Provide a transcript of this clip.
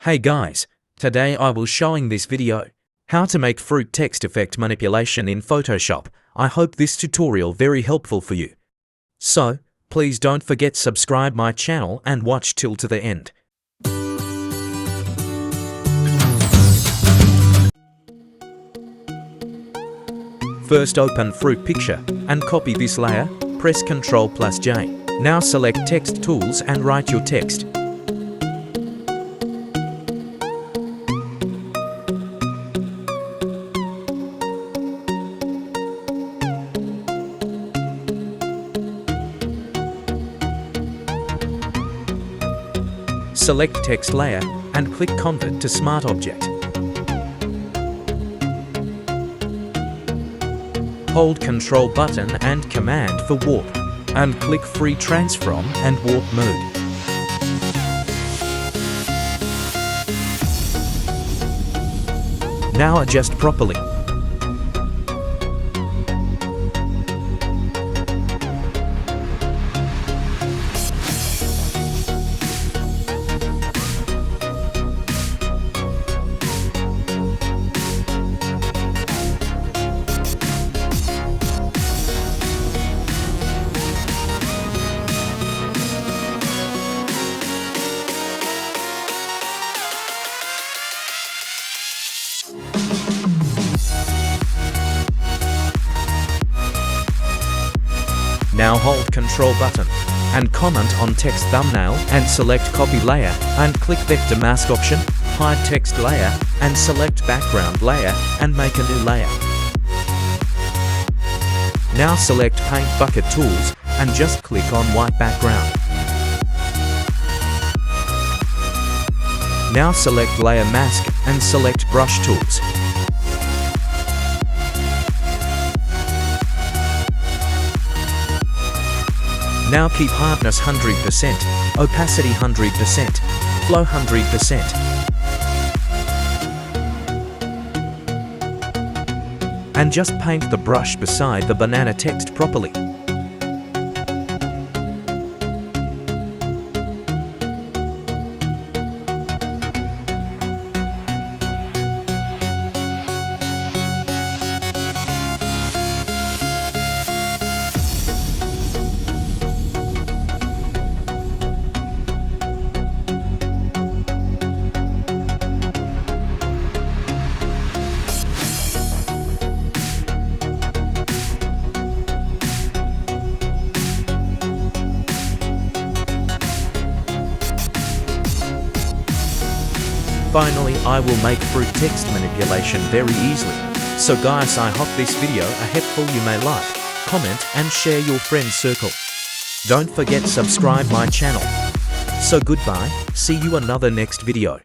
Hey guys, today I will showing this video how to make fruit text effect manipulation in Photoshop. I hope this tutorial very helpful for you. So, please don't forget subscribe my channel and watch till to the end. First open fruit picture and copy this layer, press Ctrl+J. Now select text tools and write your text. Select text layer and click Convert to Smart Object. Hold Ctrl button and Command for Warp and click Free Transform and Warp Mode. Now adjust properly. Now hold Ctrl button and comment on text thumbnail and select copy layer and click vector mask option, hide text layer and select background layer and make a new layer. Now select paint bucket tools and just click on white background. Now select layer mask and select brush tools. Now keep hardness 100%, opacity 100%, flow 100%. And just paint the brush beside the banana text properly. Finally, I will make fruit text manipulation very easily. So guys, I hope this video helpful. You may like, comment and share your friends circle. Don't forget subscribe my channel. So goodbye, see you another next video.